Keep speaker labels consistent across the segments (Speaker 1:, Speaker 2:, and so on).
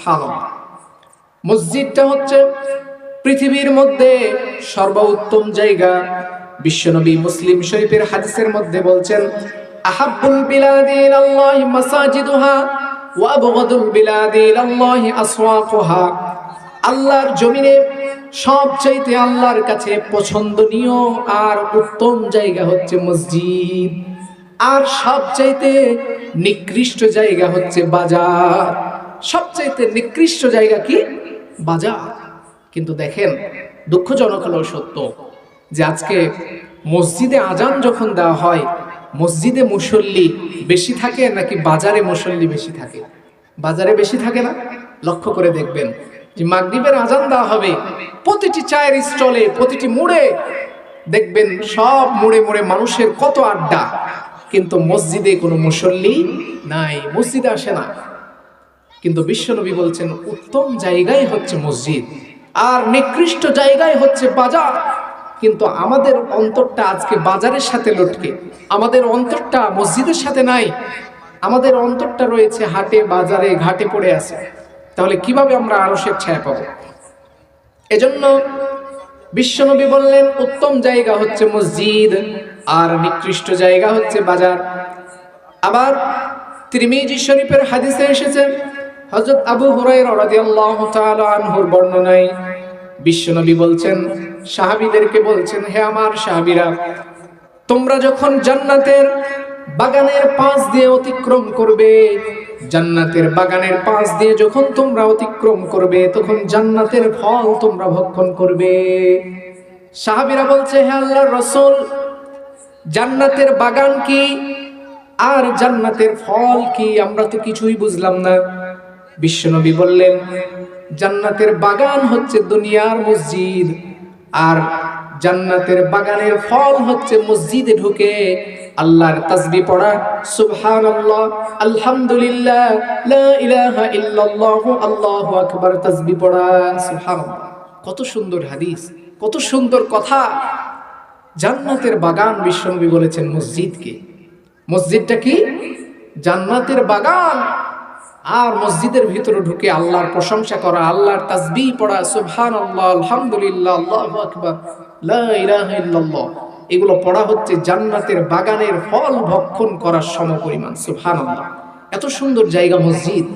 Speaker 1: সুবহানাল্লাহ। মসজিদটা হচ্ছে পৃথিবীর মধ্যে সর্বোত্তম জায়গা। বিশ্বনবী মুসলিম শরীফের হাদিসের মধ্যে বলছেন, আহাব্বুল বিলাদি ইলাল্লাহি মাসাজিদুহা ওয়া আবগাদুল বিলাদি ইলাল্লাহি আসওয়াকুহা। আল্লাহর জমিনে সবচাইতে আল্লাহর কাছে পছন্দনীয় আর উত্তম জায়গা হচ্ছে মসজিদ, আর সবচাইতে নিকৃষ্ট জায়গা হচ্ছে বাজার। সবচাইতে নিকৃষ্ট জায়গা কি? বাজার। কিন্তু দেখেন, দুঃখজনক হলেও সত্য যে আজকে মসজিদে আজান যখন দেওয়া হয়, মসজিদে মুসল্লি বেশি থাকে নাকি বাজারে মুসল্লি বেশি থাকে? বাজারে বেশি থাকে না? লক্ষ্য করে দেখবেন যে মাগরিবের আজান দেওয়া হবে, প্রতিটি চায়ের স্টলে, প্রতিটি মোড়ে দেখবেন সব মোড়ে মোড়ে মানুষের কত আড্ডা, কিন্তু মসজিদে কোনো মুসল্লি নাই, মসজিদে আসে না। কিন্তু বিশ্বনবী বলছেন উত্তম জায়গায় হচ্ছে মসজিদ আর নিকৃষ্ট জায়গায় হচ্ছে বাজার। কিন্তু আমাদের অন্তরটা আজকে বাজারের সাথে লটকে, আমাদের অন্তরটা মসজিদের সাথে নাই, আমাদের অন্তরটা রয়েছে হাটে বাজারে ঘাটে পড়ে আছে। তাহলে কিভাবে আমরা আরশের ছায়া পাবো? এজন্য বিশ্বনবী বললেন উত্তম জায়গা হচ্ছে মসজিদ আর নিকৃষ্ট জায়গা হচ্ছে বাজার। আবার তিরমিজি শরীফের হাদিসে এসেছে, হযরত আবু হুরায়রা রাদিয়াল্লাহু তাআলা আনহুর বর্ণনায় বিশ্বনবী বলছেন, সাহাবীদেরকে বলছেন, হে আমার সাহাবীরা, তোমরা যখন জান্নাতের বাগানের পাশ দিয়ে অতিক্রম করবে, জান্নাতের বাগানের পাশ দিয়ে যখন তোমরা অতিক্রম করবে, তখন জান্নাতের ফল তোমরা ভক্ষণ করবে। সাহাবীরা বলছে, হে আল্লাহর রাসূল, জান্নাতের বাগান কি আর জান্নাতের ফল কি? আমরা তো কিছুই বুঝলাম না। বিশ্বনবী বললেন, জান্নাতের বাগান হচ্ছে দুনিয়ার মসজিদ, আর জান্নাতের বাগানের ফল হচ্ছে মসজিদে ঢুকে আল্লাহর তাসবিহ পড়া, সুবহানাল্লাহ, আলহামদুলিল্লাহ, লা ইলাহা ইল্লাল্লাহ, আল্লাহু আকবার, তাসবিহ পড়া, সুবহানাল্লাহ। কত সুন্দর হাদিস, কত সুন্দর কথা। জান্নাতের বাগান বিশ্বনবী বলেছেন মসজিদকে। মসজিদটা কি? জান্নাতের বাগান। আর মসজিদের ভিতরে ঢুকে আল্লাহর প্রশংসা করা, আল্লাহর তাসবিহ পড়া, সুবহানাল্লাহ, আলহামদুলিল্লাহ, আল্লাহু আকবার, লা ইলাহা ইল্লাল্লাহ, এগুলো পড়া হচ্ছে জান্নাতের বাগানের ফল ভক্ষণ করার সমপরিমাণ। সুবহানাল্লাহ। এত সুন্দর জায়গা মসজিদ,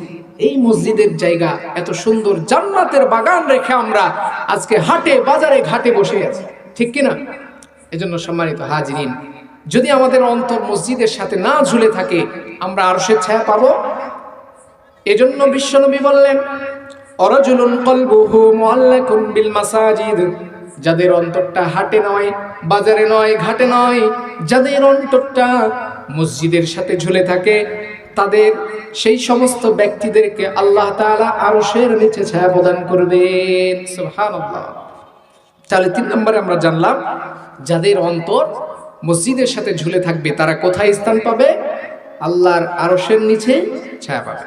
Speaker 1: এই মসজিদের জায়গা এত সুন্দর, জান্নাতের বাগান রেখে আমরা আজকে হাটে বাজারে ঘাটে বসে আছি, ঠিক কিনা? এজন্য সম্মানিত হাজিরিন, যদি আমাদের অন্তর মসজিদের সাথে না ঝুলে থাকে, আমরা আরশের ছায়া পাবো? এজন্য বিশ্বনবী বললেন, অরাজুলুন কলবুহু মুআল্লাকুন বিল মাসাজিদ, যাদের অন্তরটা হাটে নয়, বাজারে নয়, ঘাটে নয়, যাদের অন্তরটা মসজিদের সাথে ঝুলে থাকে, তাদের সেই সমস্ত ব্যক্তিদেরকে আল্লাহ তাআলা আরশের নিচে ছায়া প্রদান করবেন। সুবহানাল্লাহ। তাহলে 3 নম্বরে আমরা জানলাম, যাদের অন্তর মসজিদের সাথে ঝুলে থাকবে তারা কোথায় স্থান পাবে? আল্লাহর আরশের নিচে ছায়া পাবে।